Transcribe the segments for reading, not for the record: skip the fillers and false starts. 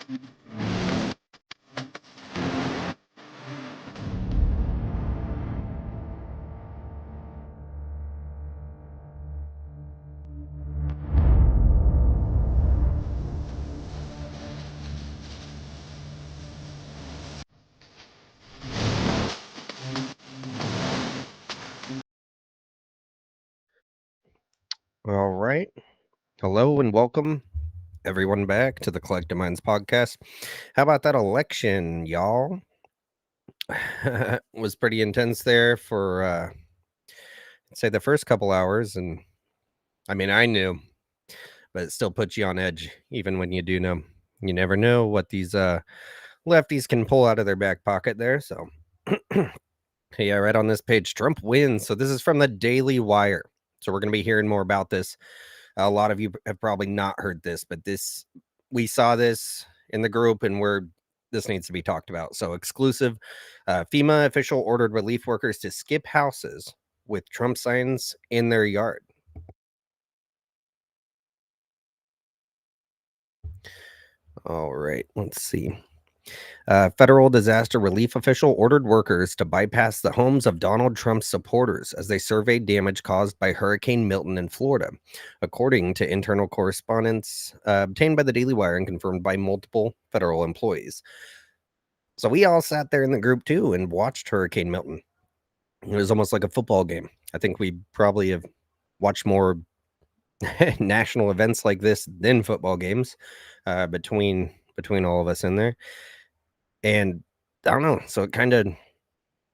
All right. Hello and welcome everyone back to the Collective Minds podcast. How about that election, y'all? Was pretty intense there for say the first couple hours, and I mean I knew, but it still puts you on edge even when you do know. You never know what these lefties can pull out of their back pocket there. So yeah, right on this page, Trump wins. So this is from the Daily Wire. So we're going to be hearing more about this. A lot of you have probably not heard this, but we saw this in the group, and this needs to be talked about. So exclusive, FEMA official ordered relief workers to skip houses with Trump signs in their yard. All right, let's see. Federal disaster relief official ordered workers to bypass the homes of Donald Trump's supporters as they surveyed damage caused by Hurricane Milton in Florida, according to internal correspondence obtained by the Daily Wire and confirmed by multiple federal employees. So we all sat there in the group too and watched Hurricane Milton. It was almost like a football game. I think we probably have watched more national events like this than football games between all of us in there. And I don't know. So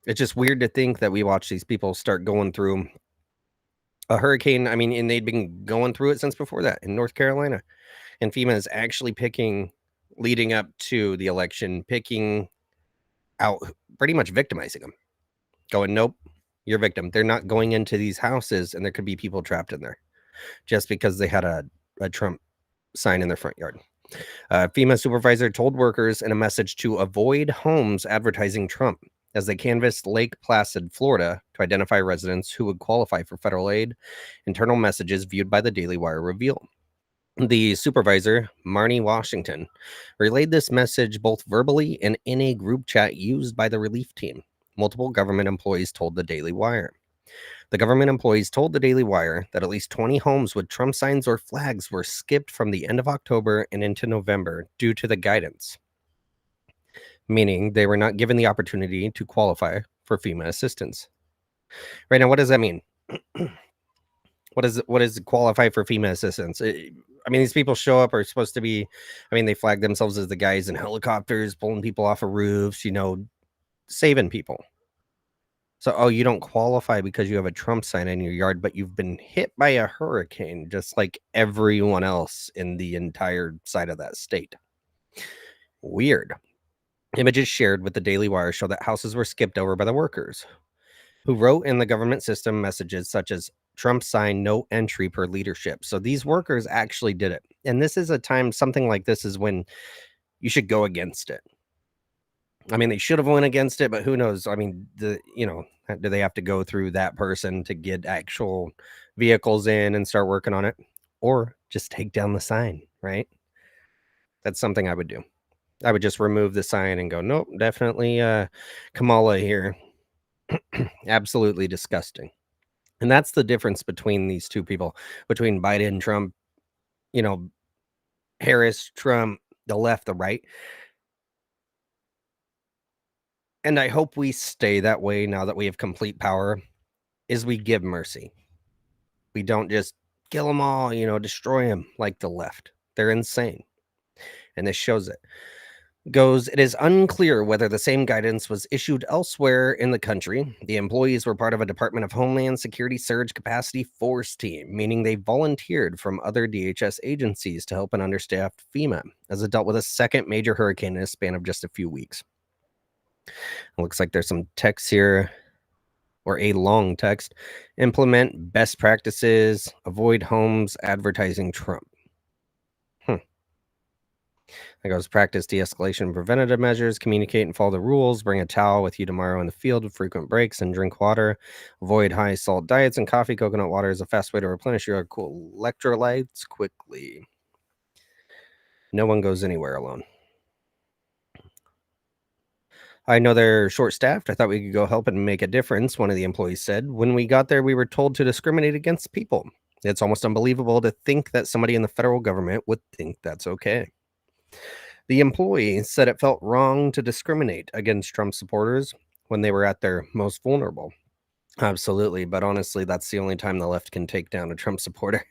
it's just weird to think that we watch these people start going through a hurricane. I mean, and they'd been going through it since before that in North Carolina. And FEMA is actually leading up to the election, picking out, pretty much victimizing them. Going, nope, you're a victim. They're not going into these houses, and there could be people trapped in there just because they had a Trump sign in their front yard. FEMA supervisor told workers in a message to avoid homes advertising Trump as they canvassed Lake Placid, Florida, to identify residents who would qualify for federal aid. Internal messages viewed by the Daily Wire reveal. The supervisor, Marnie Washington, relayed this message both verbally and in a group chat used by the relief team. Multiple government employees told the Daily Wire. The government employees told the Daily Wire that at least 20 homes with Trump signs or flags were skipped from the end of October and into November due to the guidance, meaning they were not given the opportunity to qualify for FEMA assistance. Right now, what does that mean? What is qualify for FEMA assistance? I mean, these people show up are supposed to be, I mean, they flag themselves as the guys in helicopters, pulling people off of roofs, saving people. So, you don't qualify because you have a Trump sign in your yard, but you've been hit by a hurricane, just like everyone else in the entire side of that state. Weird. Images shared with the Daily Wire show that houses were skipped over by the workers, who wrote in the government system messages such as Trump sign no entry per leadership. So these workers actually did it. And this is a time, something like this is when you should go against it. I mean, they should have went against it, but who knows? I mean, do they have to go through that person to get actual vehicles in and start working on it? Or just take down the sign, right? That's something I would do. I would just remove the sign and go, nope, definitely Kamala here. Absolutely disgusting. And that's the difference between these two people, between Biden, Trump, Harris, Trump, the left, the right. And I hope we stay that way now that we have complete power, is we give mercy. We don't just kill them all, destroy them like the left. They're insane. And this shows it. It is unclear whether the same guidance was issued elsewhere in the country. The employees were part of a Department of Homeland Security Surge Capacity Force team, meaning they volunteered from other DHS agencies to help an understaffed FEMA as it dealt with a second major hurricane in a span of just a few weeks. It looks like there's some text here, or a long text. Implement best practices, avoid homes advertising Trump. That goes practice de-escalation preventative measures, communicate and follow the rules, bring a towel with you tomorrow in the field with frequent breaks, and drink water. Avoid high salt diets and coffee. Coconut water is a fast way to replenish your electrolytes quickly. No one goes anywhere alone. I know they're short staffed. I thought we could go help and make a difference, one of the employees said. When we got there, we were told to discriminate against people. It's almost unbelievable to think that somebody in the federal government would think that's okay. The employee said it felt wrong to discriminate against Trump supporters when they were at their most vulnerable. Absolutely, but honestly, that's the only time the left can take down a Trump supporter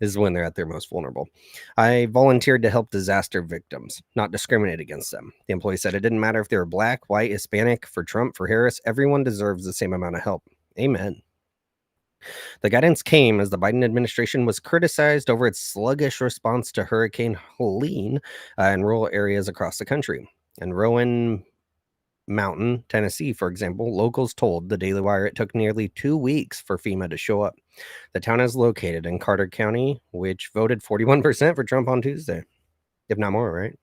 is when they're at their most vulnerable. I volunteered to help disaster victims, not discriminate against them. The employee said it didn't matter if they were black, white, Hispanic, for Trump, for Harris, everyone deserves the same amount of help. Amen. The guidance came as the Biden administration was criticized over its sluggish response to Hurricane Helene in rural areas across the country. And Rowan Mountain, Tennessee, for example, locals told the Daily Wire it took nearly 2 weeks for FEMA to show up. The town is located in Carter County, which voted 41% for Trump on Tuesday, if not more, right?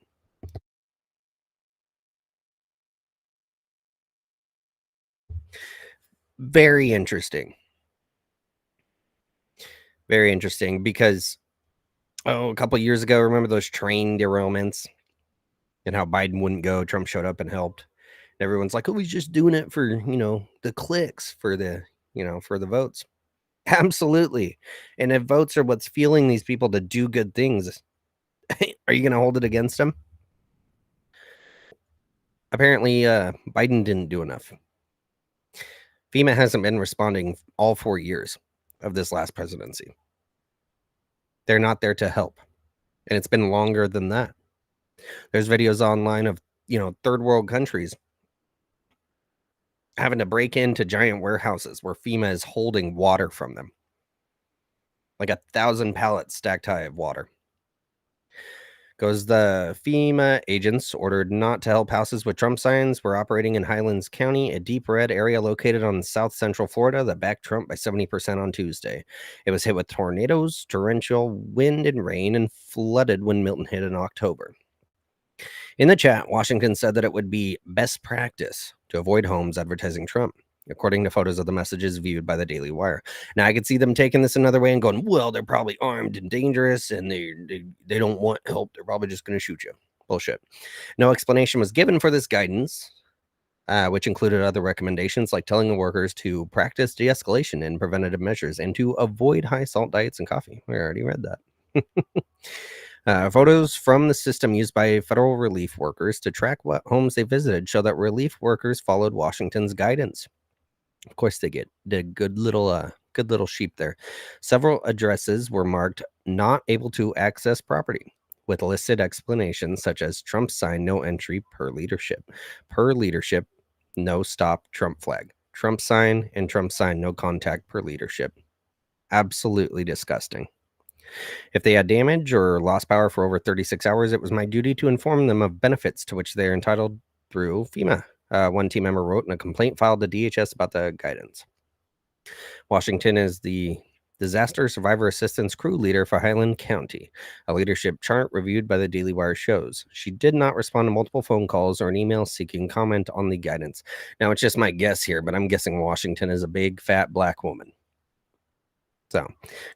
Very interesting. Very interesting because, a couple years ago, remember those train derailments and how Biden wouldn't go? Trump showed up and helped. And everyone's like, oh, he's just doing it for, the clicks, for the votes. Absolutely. And if votes are what's fueling these people to do good things, are you going to hold it against him? Apparently, Biden didn't do enough. FEMA hasn't been responding all 4 years of this last presidency. They're not there to help. And it's been longer than that. There's videos online of, third world countries having to break into giant warehouses where FEMA is holding water from them. Like 1,000 pallets stacked high of water. Goes the FEMA agents ordered not to help houses with Trump signs were operating in Highlands County, a deep red area located on south central Florida that backed Trump by 70% on Tuesday. It was hit with tornadoes, torrential wind and rain, and flooded when Milton hit in October. In the chat, Washington said that it would be best practice to avoid homes advertising Trump, according to photos of the messages viewed by the Daily Wire. Now, I could see them taking this another way and going, well, they're probably armed and dangerous and they don't want help. They're probably just going to shoot you. Bullshit. No explanation was given for this guidance, which included other recommendations like telling the workers to practice de-escalation and preventative measures and to avoid high-salt diets and coffee. We already read that. Photos from the system used by federal relief workers to track what homes they visited show that relief workers followed Washington's guidance. Of course, they did good little sheep there. Several addresses were marked not able to access property, with listed explanations such as Trump sign no entry per leadership, no stop Trump flag, Trump sign and Trump sign no contact per leadership. Absolutely disgusting. If they had damage or lost power for over 36 hours, it was my duty to inform them of benefits to which they are entitled through FEMA. One team member wrote in a complaint filed to DHS about the guidance. Washington is the disaster survivor assistance crew leader for Highland County. A leadership chart reviewed by the Daily Wire shows she did not respond to multiple phone calls or an email seeking comment on the guidance. Now, it's just my guess here, but I'm guessing Washington is a big, fat black woman. So,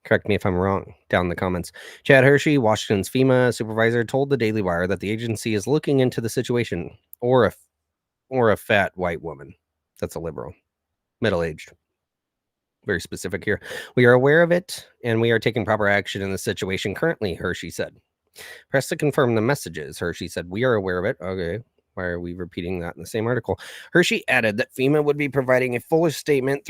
correct me if I'm wrong down in the comments. Chad Hershey, Washington's FEMA supervisor, told the Daily Wire that the agency is looking into the situation, or a fat white woman. That's a liberal, middle-aged. Very specific here. We are aware of it, and we are taking proper action in the situation currently, Hershey said. Press to confirm the messages, Hershey said. We are aware of it. Okay. Why are we repeating that in the same article? Hershey added that FEMA would be providing a fuller statement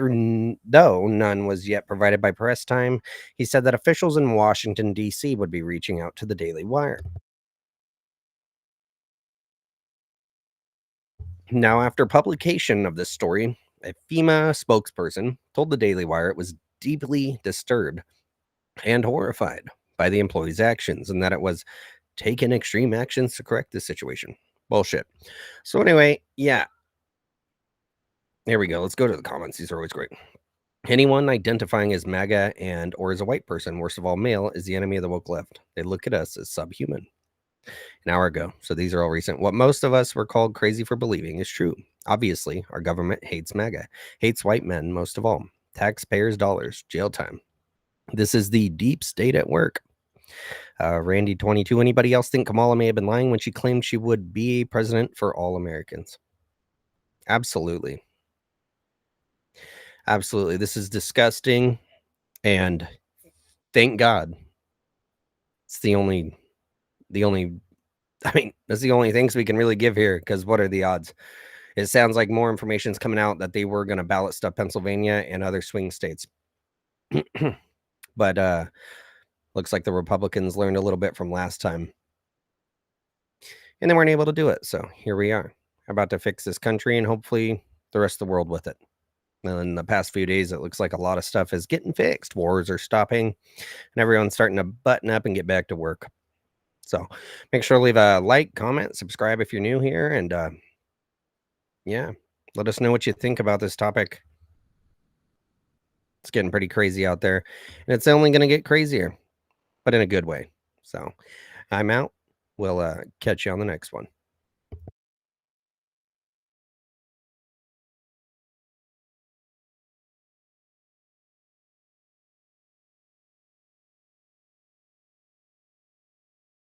though none was yet provided by press time. He said that officials in Washington, D.C. would be reaching out to the Daily Wire. Now, after publication of this story, a FEMA spokesperson told the Daily Wire it was deeply disturbed and horrified by the employees' actions and that it was taking extreme actions to correct this situation. Bullshit. So anyway, yeah. Here we go. Let's go to the comments. These are always great. Anyone identifying as MAGA and or as a white person, worst of all male, is the enemy of the woke left. They look at us as subhuman. An hour ago. So these are all recent. What most of us were called crazy for believing is true. Obviously, our government hates MAGA, hates white men most of all. Taxpayers' dollars, jail time. This is the deep state at work. Randy22, anybody else think Kamala may have been lying when she claimed she would be president for all Americans? Absolutely. Absolutely. This is disgusting, and thank God it's the only I mean, that's the only things we can really give here. Because what are the odds? It sounds like more information's coming out that they were gonna ballot stuff Pennsylvania and other swing states. But, looks like the Republicans learned a little bit from last time, and they weren't able to do it, so here we are, about to fix this country and hopefully the rest of the world with it. And in the past few days, it looks like a lot of stuff is getting fixed. Wars are stopping, and everyone's starting to button up and get back to work. So, make sure to leave a like, comment, subscribe if you're new here, and, yeah, let us know what you think about this topic. It's getting pretty crazy out there, and it's only gonna get crazier, but in a good way. So, I'm out. We'll, catch you on the next one.